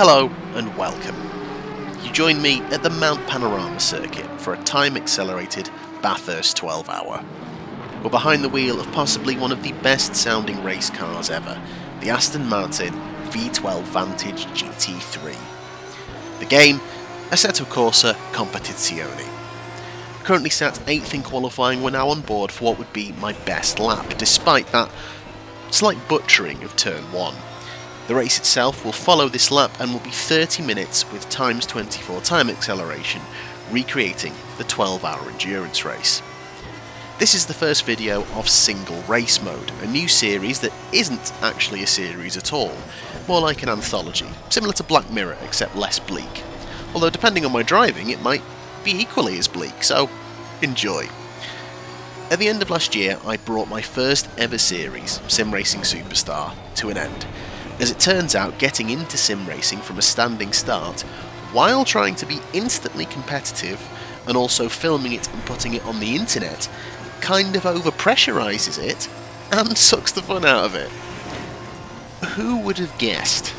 Hello and welcome. You join me at the Mount Panorama Circuit for a time-accelerated Bathurst 12-hour. We're behind the wheel of possibly one of the best-sounding race cars ever, the Aston Martin V12 Vantage GT3. The game, Assetto Corsa Competizione. Currently sat 8th in qualifying, we're now on board for what would be my best lap, despite that slight butchering of turn 1. The race itself will follow this lap and will be 30 minutes with times 24 time acceleration, recreating the 12-hour endurance race. This is the first video of Single Race Mode, a new series that isn't actually a series at all, more like an anthology, similar to Black Mirror except less bleak. Although depending on my driving it might be equally as bleak, so enjoy. At the end of last year I brought my first ever series, Sim Racing Superstar, to an end. As it turns out, getting into sim racing from a standing start, while trying to be instantly competitive and also filming it and putting it on the internet, kind of overpressurises it and sucks the fun out of it. Who would have guessed?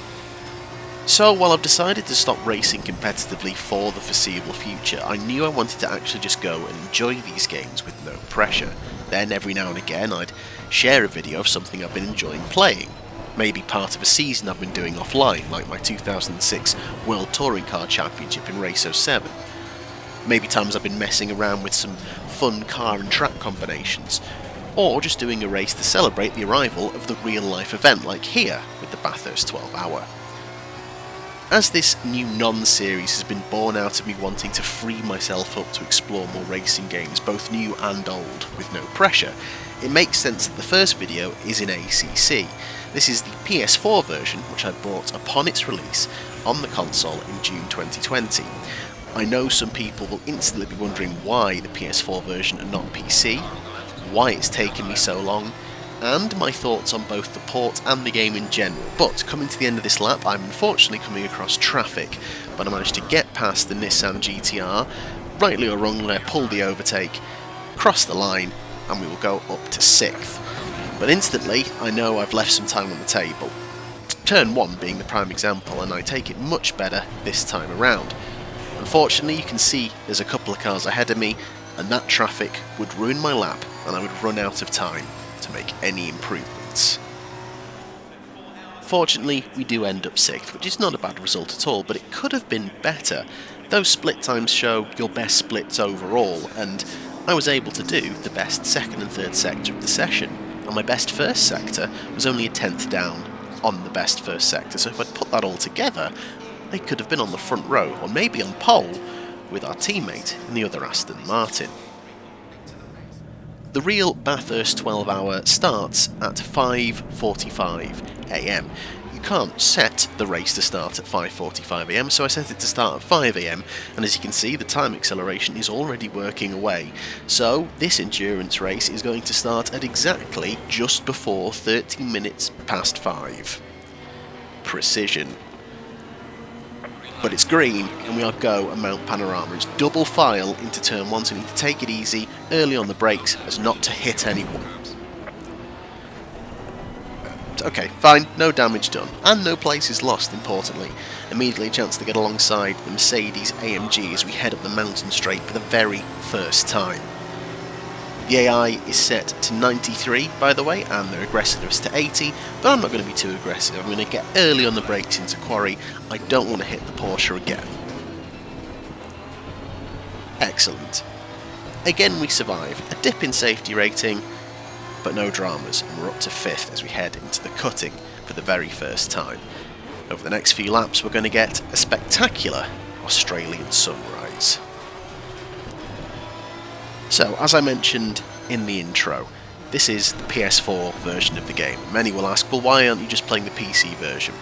So while I've decided to stop racing competitively for the foreseeable future, I knew I wanted to actually just go and enjoy these games with no pressure. Then every now and again I'd share a video of something I've been enjoying playing. Maybe part of a season I've been doing offline, like my 2006 World Touring Car Championship in Race 07. Maybe times I've been messing around with some fun car and track combinations, or just doing a race to celebrate the arrival of the real life event, like here with the Bathurst 12-hour. As this new non-series has been born out of me wanting to free myself up to explore more racing games, both new and old, with no pressure, it makes sense that the first video is in ACC. This is the PS4 version, which I bought upon its release on the console in June 2020. I know some people will instantly be wondering why the PS4 version and not PC, why it's taken me so long, and my thoughts on both the port and the game in general. But coming to the end of this lap, I'm unfortunately coming across traffic, but I managed to get past the Nissan GTR, rightly or wrongly I pulled the overtake, crossed the line, and we will go up to 6th. But instantly, I know I've left some time on the table. Turn 1 being the prime example, and I take it much better this time around. Unfortunately, you can see there's a couple of cars ahead of me, and that traffic would ruin my lap, and I would run out of time to make any improvements. Fortunately, we do end up 6th, which is not a bad result at all, but it could have been better. Those split times show your best splits overall, and I was able to do the best second and third sector of the session. And my best first sector was only a 10th down on the best first sector, so if I'd put that all together, they could have been on the front row, or maybe on pole, with our teammate in the other Aston Martin. The real Bathurst 12-hour starts at 5:45 AM. You can't set the race to start at 5:45 AM, so I set it to start at 5 AM, and as you can see the time acceleration is already working away. So this endurance race is going to start at exactly just before 30 minutes past 5. Precision. But it's green, and we are go at Mount Panorama. It's double file into turn 1, so we need to take it easy early on the brakes as not to hit anyone. Okay, fine, no damage done, and no places lost, importantly. Immediately a chance to get alongside the Mercedes AMG as we head up the mountain straight for the very first time. The AI is set to 93, by the way, and the aggressiveness to 80, but I'm not going to be too aggressive. I'm going to get early on the brakes into quarry. I don't want to hit the Porsche again. Excellent. Again we survive. A dip in safety rating, but no dramas, and we're up to 5th as we head into the cutting for the very first time. Over the next few laps we're going to get a spectacular Australian sunrise. So, as I mentioned in the intro, this is the PS4 version of the game. Many will ask, well, why aren't you just playing the PC version?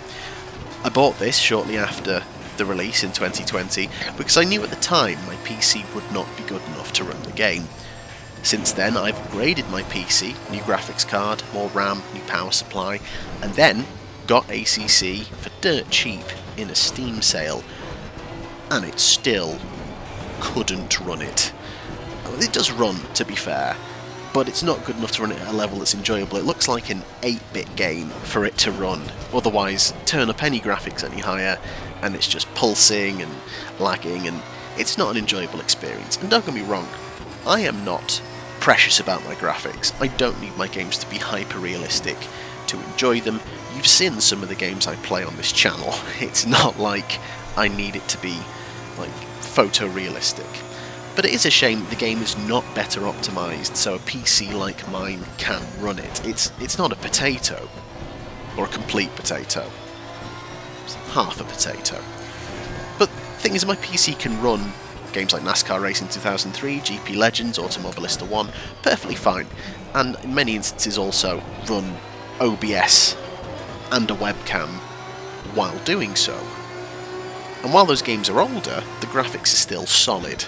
I bought this shortly after the release in 2020 because I knew at the time my PC would not be good enough to run the game. Since then I've upgraded my PC, new graphics card, more RAM, new power supply, and then got ACC for dirt cheap in a Steam sale, and it still couldn't run it. It does run, to be fair, but it's not good enough to run it at a level that's enjoyable. It looks like an 8-bit game for it to run. Otherwise, turn up any graphics any higher and it's just pulsing and lagging, and it's not an enjoyable experience. And don't get me wrong, I am not precious about my graphics. I don't need my games to be hyper-realistic to enjoy them. You've seen some of the games I play on this channel. It's not like I need it to be like photorealistic. But it is a shame that the game is not better optimised so a PC like mine can run it. It's not a potato, or a complete potato. It's half a potato. But the thing is, my PC can run games like NASCAR Racing 2003, GP Legends, Automobilista 1 perfectly fine, and in many instances also run OBS and a webcam while doing so. And while those games are older, the graphics are still solid.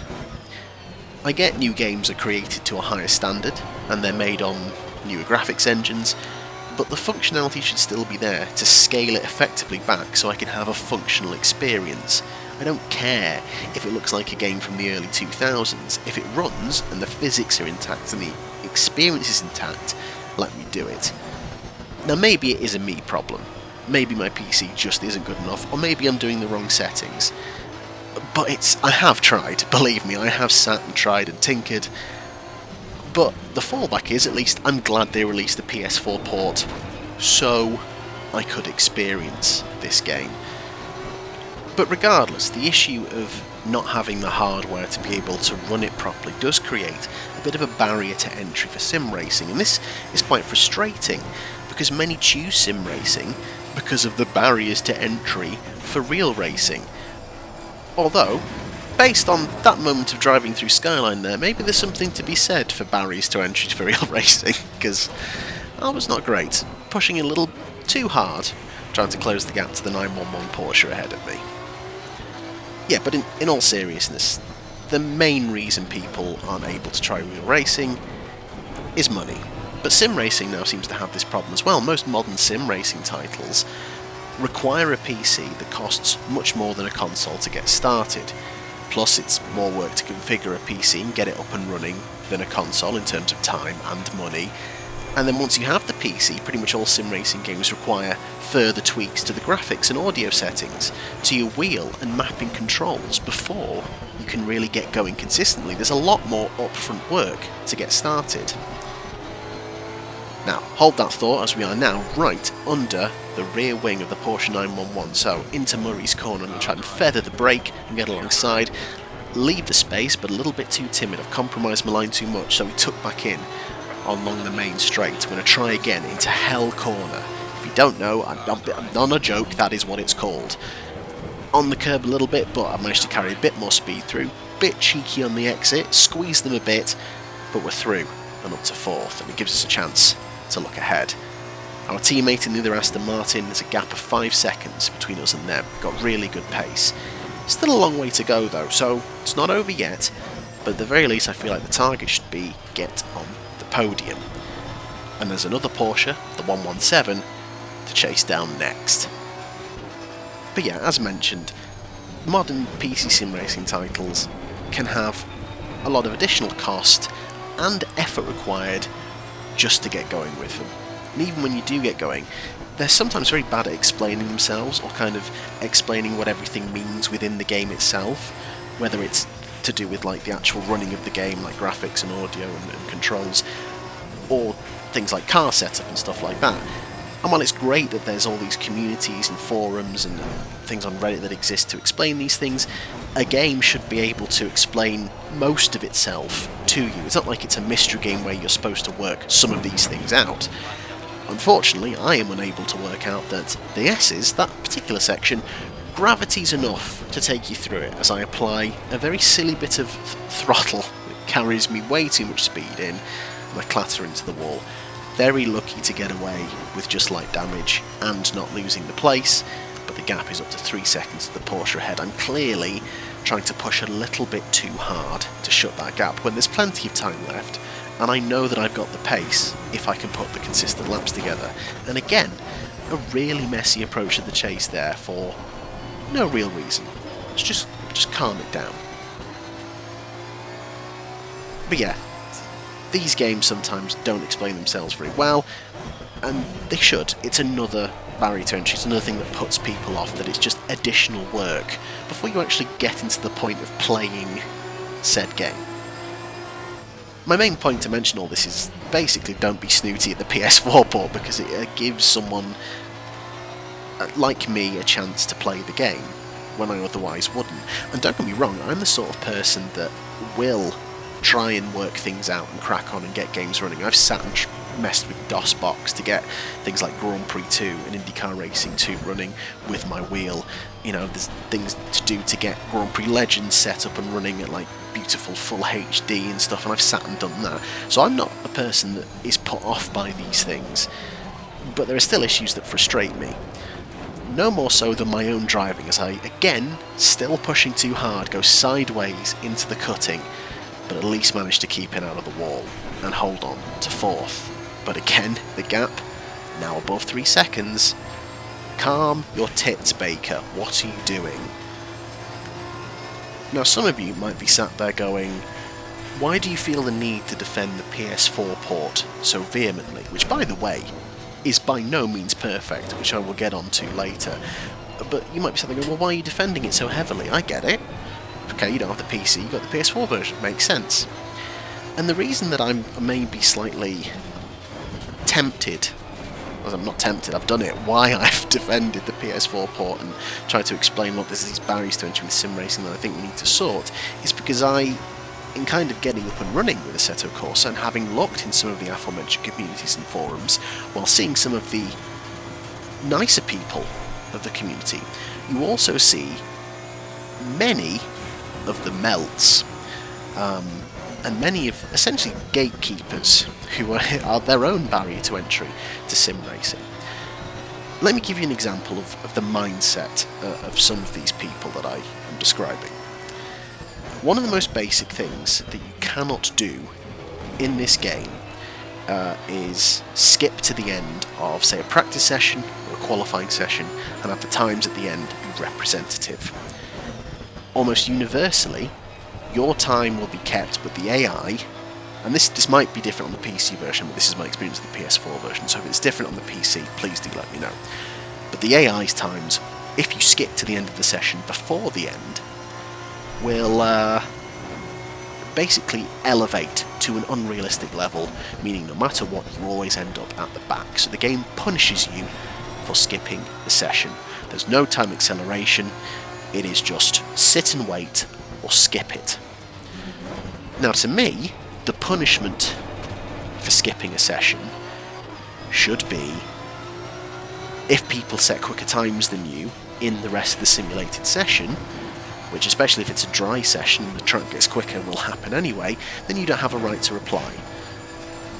I get new games are created to a higher standard, and they're made on newer graphics engines, but the functionality should still be there to scale it effectively back so I can have a functional experience. I don't care if it looks like a game from the early 2000s. If it runs and the physics are intact and the experience is intact, let me do it. Now maybe it is a me problem. Maybe my PC just isn't good enough, or maybe I'm doing the wrong settings. But I have tried, believe me, I have sat and tried and tinkered. But the fallback is, at least I'm glad they released the PS4 port so I could experience this game. But regardless, the issue of not having the hardware to be able to run it properly does create a bit of a barrier to entry for sim racing, and this is quite frustrating because many choose sim racing because of the barriers to entry for real racing. Although, based on that moment of driving through Skyline there, maybe there's something to be said for barriers to entry for real racing, because that was not great. Pushing a little too hard, trying to close the gap to the 911 Porsche ahead of me. Yeah, but in all seriousness, the main reason people aren't able to try real racing is money. But sim racing now seems to have this problem as well. Most modern sim racing titles require a PC that costs much more than a console to get started. Plus it's more work to configure a PC and get it up and running than a console in terms of time and money. And then once you have the PC, pretty much all sim racing games require further tweaks to the graphics and audio settings, to your wheel and mapping controls before you can really get going consistently. There's a lot more upfront work to get started. Now, hold that thought as we are now right under the rear wing of the Porsche 911, so into Murray's corner. I'm going to try and feather the brake and get alongside, leave the space, but a little bit too timid. I've compromised my line too much, so we took back in along the main straight. I'm going to try again into Hell Corner. If you don't know, I'm not a joke, that is what it's called. On the curb a little bit, but I've managed to carry a bit more speed through. Bit cheeky on the exit, squeeze them a bit, but we're through and up to fourth, and it gives us a chance to look ahead. Our teammate in the other Aston Martin, there's a gap of 5 seconds between us and them. Got really good pace. Still a long way to go though, so it's not over yet, but at the very least I feel like the target should be get on the podium. And there's another Porsche, the 117, to chase down next. But yeah, as mentioned, modern PC sim racing titles can have a lot of additional cost and effort required just to get going with them. And even when you do get going, they're sometimes very bad at explaining themselves, or kind of explaining what everything means within the game itself, whether it's to do with like the actual running of the game, like graphics and audio and controls, or things like car setup and stuff like that. And while it's great that there's all these communities and forums and things on Reddit that exist to explain these things, a game should be able to explain most of itself to you. It's not like it's a mystery game where you're supposed to work some of these things out. Unfortunately, I am unable to work out that the S's, that particular section, gravity's enough to take you through it as I apply a very silly bit of throttle that carries me way too much speed in, and I clatter into the wall. Very lucky to get away with just light damage and not losing the place, but the gap is up to 3 seconds to the Porsche ahead. I'm clearly trying to push a little bit too hard to shut that gap when there's plenty of time left, and I know that I've got the pace if I can put the consistent laps together. And again, a really messy approach to the chase there for no real reason. Let's just calm it down. But yeah, these games sometimes don't explain themselves very well, and they should. It's another barrier to entry, it's another thing that puts people off, that it's just additional work before you actually get into the point of playing said game. My main point to mention all this is basically don't be snooty at the PS4 port, because it gives someone like me a chance to play the game when I otherwise wouldn't. And don't get me wrong, I'm the sort of person that will try and work things out and crack on and get games running. I've sat and messed with DOSBox to get things like Grand Prix 2 and IndyCar Racing 2 running with my wheel. You know, there's things to do to get Grand Prix Legends set up and running at like beautiful full HD and stuff, and I've sat and done that. So I'm not a person that is put off by these things, but there are still issues that frustrate me. No more so than my own driving, as I, again, still pushing too hard, go sideways into the cutting, but at least manage to keep it out of the wall and hold on to 4th. But again, the gap, now above 3 seconds. Calm your tits, Baker. What are you doing? Now, some of you might be sat there going, why do you feel the need to defend the PS4 port so vehemently? Which, by the way, is by no means perfect, which I will get onto later. But you might be thinking, well, why are you defending it so heavily? I get it. Okay, you don't have the PC, you've got the PS4 version. Makes sense. And the reason that I'm maybe slightly tempted, well, I'm not tempted, I've done it, why I've defended the PS4 port and tried to explain what there's these barriers to entry with sim racing that I think we need to sort, is because I, in kind of getting up and running with Assetto Corsa and having looked in some of the aforementioned communities and forums, while seeing some of the nicer people of the community, you also see many of the melts, and many of essentially gatekeepers who are their own barrier to entry to sim racing. Let me give you an example of the mindset of some of these people that I am describing. One of the most basic things that you cannot do in this game is skip to the end of, say, a practice session or a qualifying session and have the times at the end be representative. Almost universally, your time will be kept, but the AI, and this might be different on the PC version, but this is my experience with the PS4 version, so if it's different on the PC, please do let me know. But the AI's times, if you skip to the end of the session before the end, will basically elevate to an unrealistic level, meaning no matter what, you always end up at the back. So the game punishes you for skipping the session. There's no time acceleration, it is just sit and wait or skip it. Now, to me, the punishment for skipping a session should be if people set quicker times than you in the rest of the simulated session, which, especially if it's a dry session and the track gets quicker, will happen anyway, then you don't have a right to reply.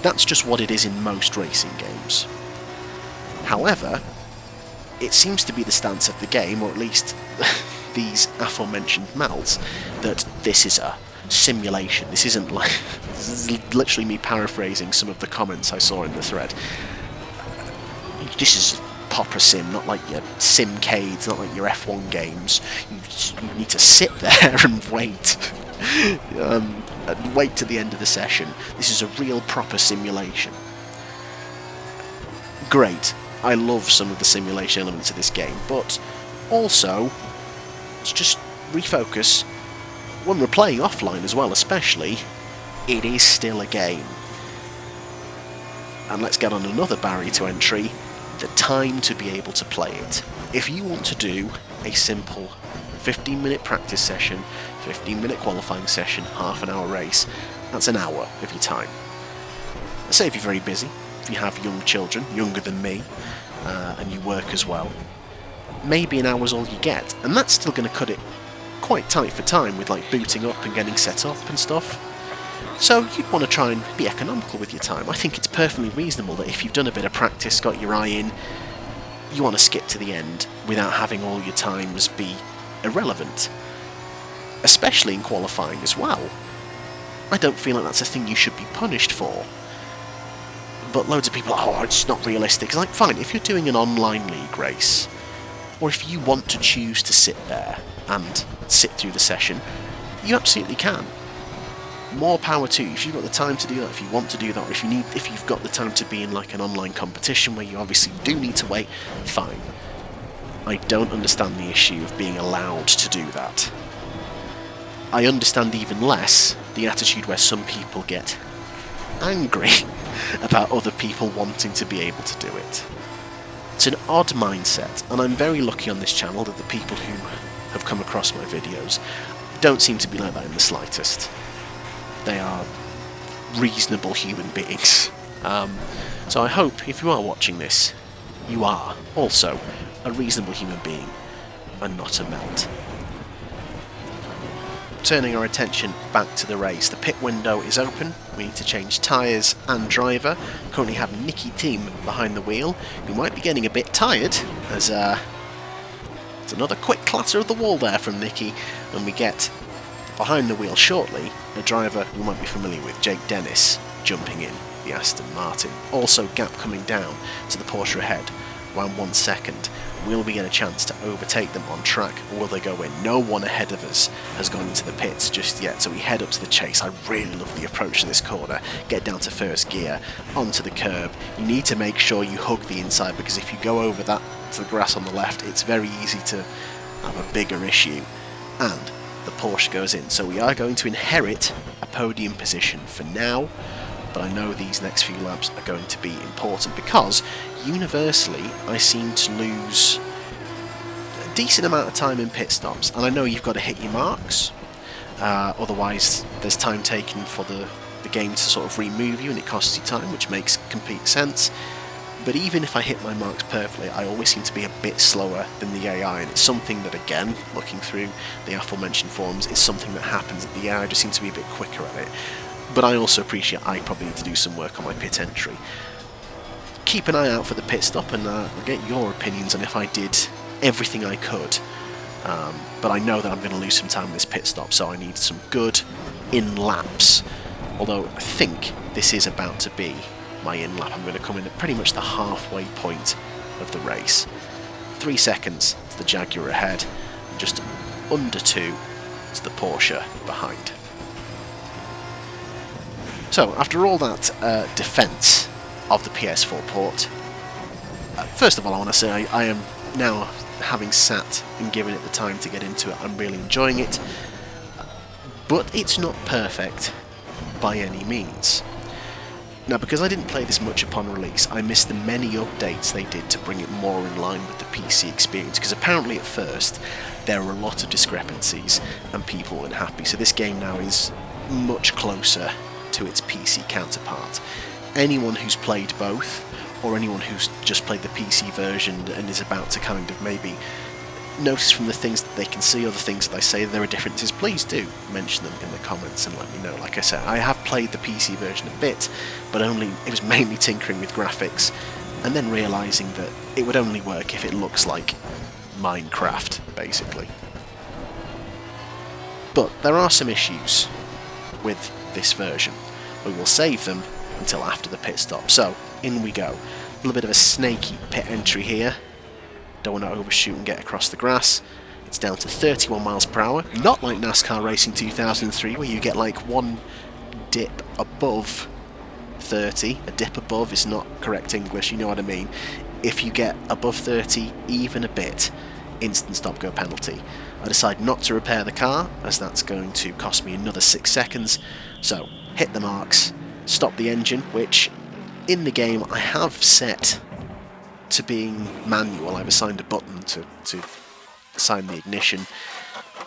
That's just what it is in most racing games. However, it seems to be the stance of the game, or at least these aforementioned melts, that this is a simulation. This isn't like... This is literally me paraphrasing some of the comments I saw in the thread. This is proper sim, not like your simcades, not like your F1 games. You need to sit there and wait. And wait to the end of the session. This is a real proper simulation. Great. I love some of the simulation elements of this game, but also, let's just refocus. When we're playing offline as well, especially, it is still a game. And let's get on another barrier to entry, the time to be able to play it. If you want to do a simple 15-minute practice session, 15-minute qualifying session, half an hour race, that's an hour of your time. Let's say if you're very busy, if you have young children, younger than me, and you work as well, maybe an hour's all you get, and that's still going to cut it quite tight for time with like booting up and getting set up and stuff. So you'd want to try and be economical with your time. I think it's perfectly reasonable that if you've done a bit of practice, got your eye in, you want to skip to the end without having all your times be irrelevant. Especially in qualifying as well. I don't feel like that's a thing you should be punished for. But loads of people are, oh, it's not realistic. It's like, fine, if you're doing an online league race, or if you want to choose to sit there and sit through the session, you absolutely can. more power to you. If you've got the time to do that, if you want to do that, or if you've got the time to be in like an online competition where you obviously do need to wait, fine. I don't understand the issue of being allowed to do that. I understand even less the attitude where some people get angry about other people wanting to be able to do it. It's an odd mindset, and I'm very lucky on this channel that the people who have come across my videos don't seem to be like that in the slightest. They are reasonable human beings. So I hope if you are watching this, you are also a reasonable human being and not a melt. Turning our attention back to the race, the pit window is open. We need to change tyres and driver. Currently have Nicky Team behind the wheel, who might be getting a bit tired, as it's another quick clatter of the wall there from Nicky, when we get behind the wheel shortly a driver who might be familiar with, Jake Dennis, jumping in the Aston Martin. Also gap coming down to the Porsche ahead, around 1 second. Will we get a chance to overtake them on track, or will they go in? No one ahead of us has gone into the pits just yet, so we head up to the chase. I really love the approach to this corner. Get down to first gear, onto the curb. You need to make sure you hug the inside, because if you go over that to the grass on the left, it's very easy to have a bigger issue. And the Porsche goes in, so we are going to inherit a podium position for now, but I know these next few laps are going to be important, because universally I seem to lose a decent amount of time in pit stops, and I know you've got to hit your marks, otherwise there's time taken for the game to sort of remove you and it costs you time, which makes complete sense. But even if I hit my marks perfectly, I always seem to be a bit slower than the AI, and it's something that, again, looking through the aforementioned forums, is something that happens. The AI just seems to be a bit quicker at it. But I also appreciate I probably need to do some work on my pit entry. Keep an eye out for the pit stop, and I'll get your opinions on if I did everything I could. But I know that I'm going to lose some time in this pit stop, so I need some good in-laps. Although I think this is about to be my in-lap. I'm going to come in at pretty much the halfway point of the race. 3 seconds to the Jaguar ahead, and just under 2 to the Porsche behind. So, after all that defence of the PS4 port, first of all I want to say I am now, having sat and given it the time to get into it, I'm really enjoying it, but it's not perfect by any means. Now, because I didn't play this much upon release, I missed the many updates they did to bring it more in line with the PC experience, because apparently at first there were a lot of discrepancies and people weren't happy, so this game now is much closer to its PC counterpart. Anyone who's played both, or anyone who's just played the PC version and is about to kind of maybe notice from the things that they can see or the things that I say there are differences, please do mention them in the comments and let me know. Like I said, I have played the PC version a bit, but it was mainly tinkering with graphics, and then realising that it would only work if it looks like Minecraft, basically. But there are some issues with this version. We will save them until after the pit stop. So, in we go. A little bit of a snaky pit entry here. Don't want to overshoot and get across the grass. It's down to 31 miles per hour. Not like NASCAR Racing 2003, where you get like one dip above 30. A dip above is not correct English, you know what I mean. If you get above 30, even a bit, instant stop-go penalty. I decide not to repair the car, as that's going to cost me another 6 seconds. So, hit the marks, stop the engine, which in the game I have set to being manual. I've assigned a button to assign the ignition,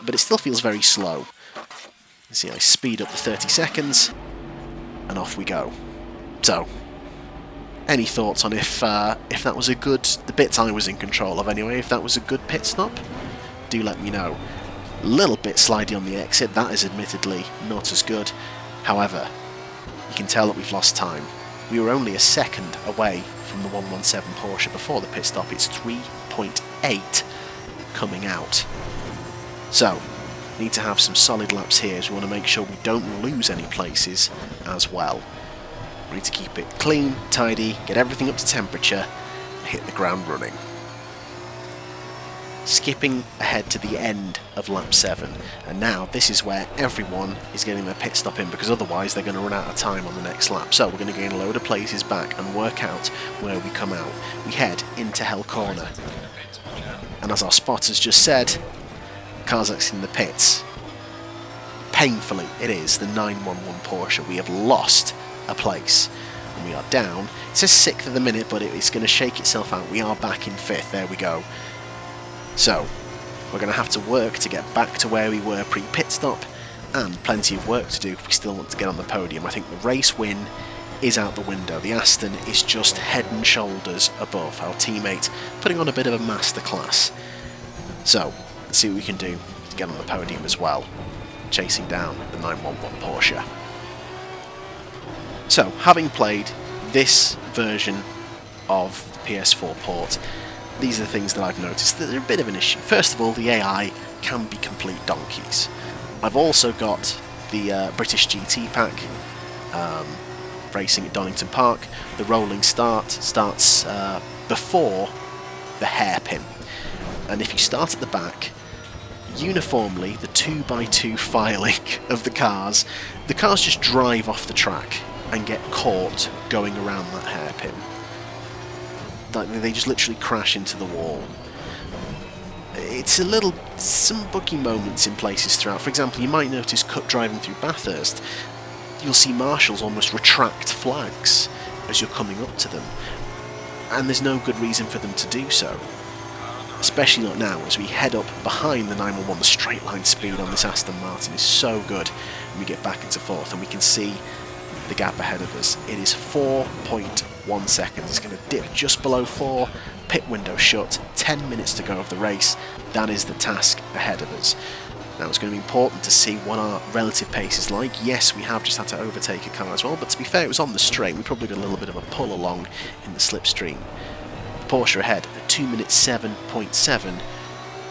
but it still feels very slow. You see, I speed up the 30 seconds, and off we go. So, any thoughts on if that was a good, the bits I was in control of anyway, if that was a good pit stop? Do let me know. A little bit slidey on the exit, that is admittedly not as good. However, you can tell that we've lost time. We were only a second away from the 117 Porsche before the pit stop. It's 3.8 coming out. So, need to have some solid laps here, as we want to make sure we don't lose any places as well. We need to keep it clean, tidy, get everything up to temperature, and hit the ground running. skipping ahead to the end of lap 7, and now this is where everyone is getting their pit stop in, because otherwise they're going to run out of time on the next lap. So we're going to gain a load of places back and work out where we come out. We head into Hell Corner, and as our spotters just said, cars exiting the pits. Painfully, it is the 911 Porsche. We have lost a place, and we are down. It says 6th at the minute, but it's going to shake itself out. We are back in 5th. There we go. So, we're going to have to work to get back to where we were pre-pit stop, and plenty of work to do if we still want to get on the podium. I think the race win is out the window. The Aston is just head and shoulders above our teammate, putting on a bit of a masterclass. So, let's see what we can do to get on the podium as well, chasing down the 911 Porsche. So, having played this version of the PS4 port, these are the things that I've noticed that are a bit of an issue. First of all, the AI can be complete donkeys. I've also got the British GT pack, racing at Donington Park. The rolling start starts before the hairpin, and if you start at the back, uniformly the 2x2 filing of the cars just drive off the track and get caught going around that hairpin. They just literally crash into the wall. It's some buggy moments in places throughout. For example, you might notice cut driving through Bathurst, you'll see marshals almost retract flags as you're coming up to them, and there's no good reason for them to do so. Especially not now, as we head up behind the 911. The straight line speed on this Aston Martin is so good, and we get back into 4th, and we can see the gap ahead of us. It is 4.1 seconds. It's going to dip just below 4, pit window shut, 10 minutes to go of the race. That is the task ahead of us. Now it's going to be important to see what our relative pace is like. Yes, we have just had to overtake a car as well, but to be fair, it was on the straight. We probably got a little bit of a pull along in the slipstream. Porsche ahead, a 2 minute 7.7.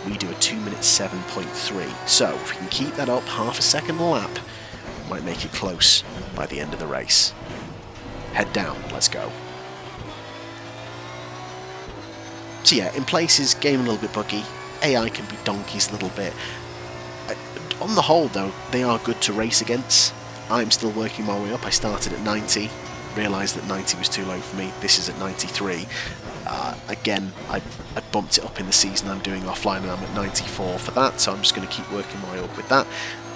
We do a 2 minute 7.3. So if we can keep that up half a second a lap, might make it close by the end of the race. Head down, let's go. So yeah, in places, game a little bit buggy. AI can be donkeys a little bit. On the whole though, they are good to race against. I'm still working my way up. I started at 90, realised that 90 was too low for me. This is at 93. Again, I bumped it up in the season I'm doing offline, and I'm at 94 for that, so I'm just going to keep working my way up with that.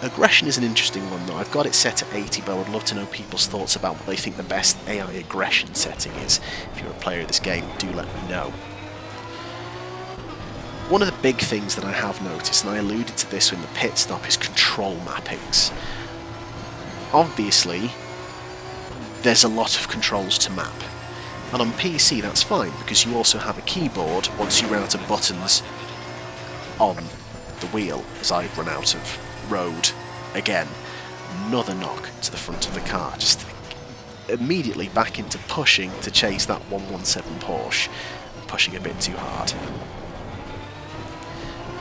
Aggression is an interesting one though. I've got it set at 80, but I would love to know people's thoughts about what they think the best AI aggression setting is. If you're a player of this game, do let me know. One of the big things that I have noticed, and I alluded to this in the pit stop, is control mappings. Obviously, there's a lot of controls to map. And on PC that's fine, because you also have a keyboard once you run out of buttons on the wheel, as I run out of road again. Another knock to the front of the car, just immediately back into pushing to chase that 117 Porsche, pushing a bit too hard.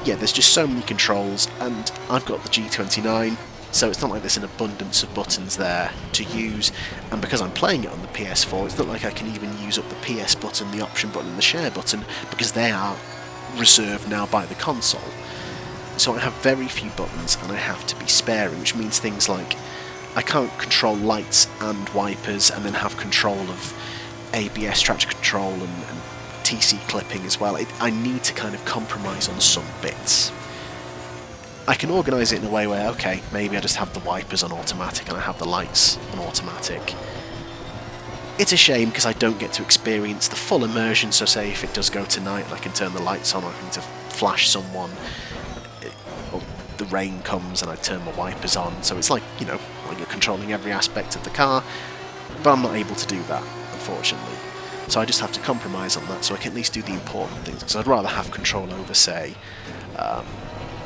Yeah, there's just so many controls, and I've got the G29, so it's not like there's an abundance of buttons there to use, and because I'm playing it on the PS4, it's not like I can even use up the PS button, the option button and the share button, because they are reserved now by the console. So I have very few buttons, and I have to be sparing, which means things like I can't control lights and wipers and then have control of ABS, traction control and TC clipping as well. I need to kind of compromise on some bits. I can organise it in a way where, okay, maybe I just have the wipers on automatic and I have the lights on automatic. It's a shame because I don't get to experience the full immersion, so say if it does go to night and I can turn the lights on, or I need to flash someone, or the rain comes and I turn my wipers on, so it's like, you know, when you're controlling every aspect of the car, but I'm not able to do that, unfortunately. So I just have to compromise on that so I can at least do the important things, because I'd rather have control over, say,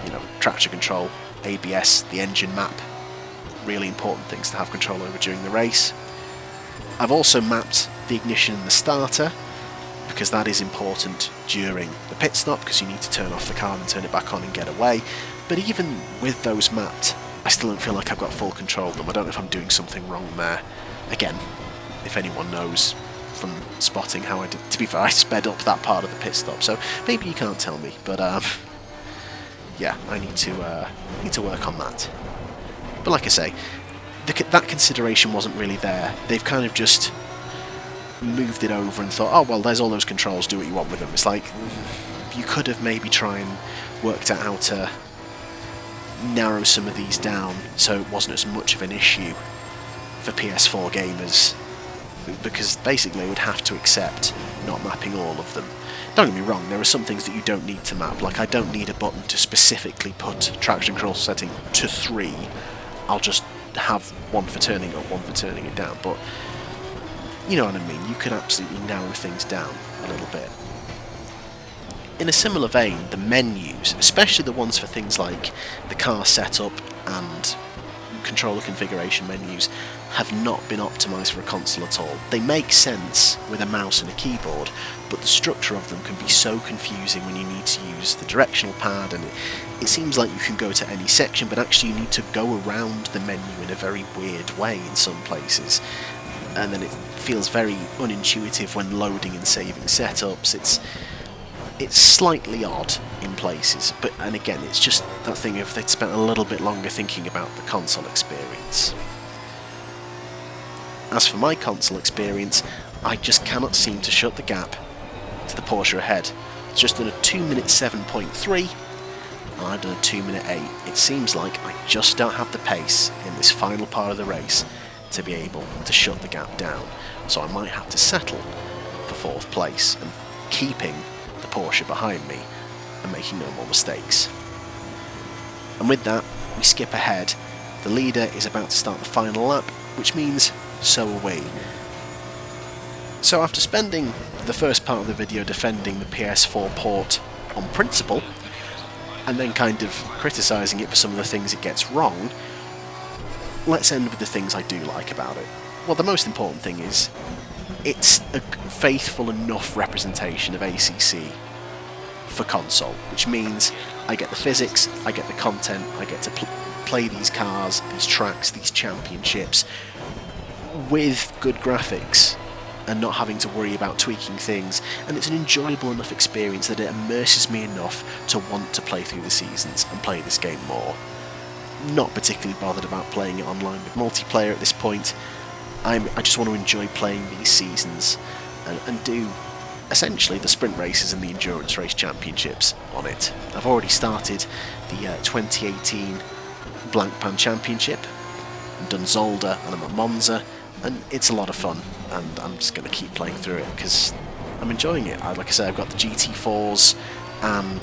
you know, traction control, ABS, the engine map, really important things to have control over during the race. I've also mapped the ignition and the starter, because that is important during the pit stop, because you need to turn off the car and turn it back on and get away. But even with those mapped, I still don't feel like I've got full control of them. I don't know if I'm doing something wrong there. Again, if anyone knows, from spotting how I did. To be fair, I sped up that part of the pit stop, so maybe you can't tell me, but yeah, I need to work on that. But like I say, that consideration wasn't really there. They've kind of just moved it over and thought, oh well, there's all those controls, do what you want with them. It's like, you could have maybe tried and worked out how to narrow some of these down so it wasn't as much of an issue for PS4 gamers, because basically you would have to accept not mapping all of them. Don't get me wrong, there are some things that you don't need to map, like I don't need a button to specifically put traction control setting to 3. I'll just have one for turning up, one for turning it down, but you know what I mean, you could absolutely narrow things down a little bit. In a similar vein, the menus, especially the ones for things like the car setup and controller configuration menus, have not been optimised for a console at all. They make sense with a mouse and a keyboard, but the structure of them can be so confusing when you need to use the directional pad, and it seems like you can go to any section, but actually you need to go around the menu in a very weird way in some places, and then it feels very unintuitive when loading and saving setups. It's slightly odd in places, but and again, it's just that thing of they'd spent a little bit longer thinking about the console experience. As for my console experience, I just cannot seem to shut the gap to the Porsche ahead. It's just done a 2-minute 7.3, and I've done a 2-minute 8. It seems like I just don't have the pace in this final part of the race to be able to shut the gap down, so I might have to settle for 4th place and keeping the Porsche behind me and making no more mistakes. And with that, we skip ahead. The leader is about to start the final lap, which means so are we. So after spending the first part of the video defending the PS4 port on principle, and then kind of criticising it for some of the things it gets wrong, let's end with the things I do like about it. Well, the most important thing is it's a faithful enough representation of ACC for console, which means I get the physics, I get the content, I get to play these cars, these tracks, these championships with good graphics and not having to worry about tweaking things, and it's an enjoyable enough experience that it immerses me enough to want to play through the seasons and play this game more. Not particularly bothered about playing it online with multiplayer at this point. I just want to enjoy playing these seasons and do essentially the sprint races and the endurance race championships on it. I've already started the 2018 Blancpain Championship, I've done Zolder and I'm at Monza, and it's a lot of fun, and I'm just going to keep playing through it because I'm enjoying it. Like I say, I've got the GT4s and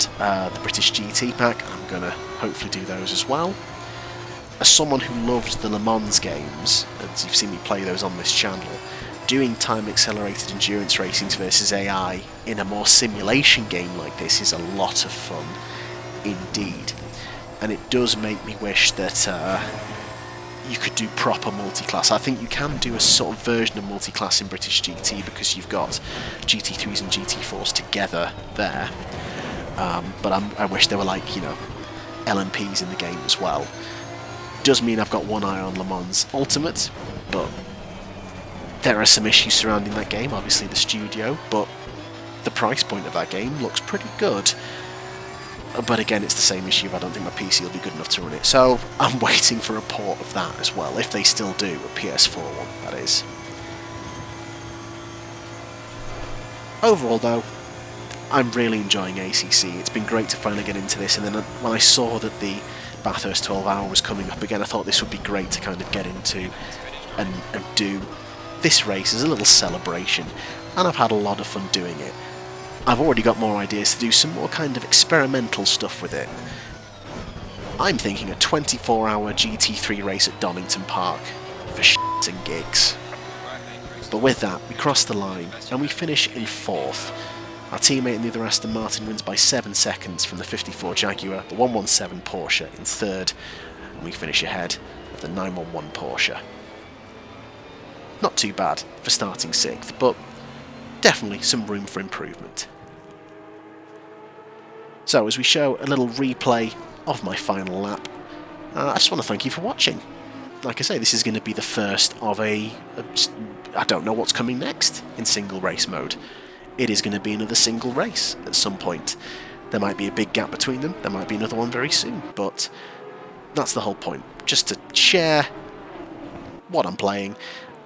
the British GT pack. I'm going to hopefully do those as well. As someone who loved the Le Mans games, as you've seen me play those on this channel, doing time-accelerated endurance racings versus AI in a more simulation game like this is a lot of fun indeed. And it does make me wish that you could do proper multi-class. I think you can do a sort of version of multi-class in British GT because you've got GT3s and GT4s together there. But I wish there were, like, you know, LMPs in the game as well. Does mean I've got one eye on Le Mans Ultimate, but there are some issues surrounding that game, obviously the studio, but the price point of that game looks pretty good. But again, it's the same issue, I don't think my PC will be good enough to run it, so I'm waiting for a port of that as well, if they still do, a PS4 one, that is. Overall though, I'm really enjoying ACC. It's been great to finally get into this, and then when I saw that the Bathurst 12 hour was coming up again, I thought this would be great to kind of get into and do this race as a little celebration, and I've had a lot of fun doing it. I've already got more ideas to do some more kind of experimental stuff with it. I'm thinking a 24-hour GT3 race at Donington Park for shits and gigs. But with that, we cross the line and we finish in 4th. Our teammate in the other Aston Martin wins by 7 seconds from the 54 Jaguar, the 117 Porsche in 3rd, and we finish ahead of the 911 Porsche. Not too bad for starting 6th, but definitely some room for improvement. So as we show a little replay of my final lap, I just want to thank you for watching. Like I say, this is going to be the first of a I don't know what's coming next in single race mode. It is going to be another single race at some point. There might be a big gap between them, there might be another one very soon, but that's the whole point, just to share what I'm playing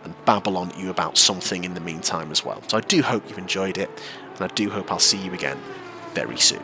and babble on at you about something in the meantime as well. So I do hope you've enjoyed it, and I do hope I'll see you again very soon.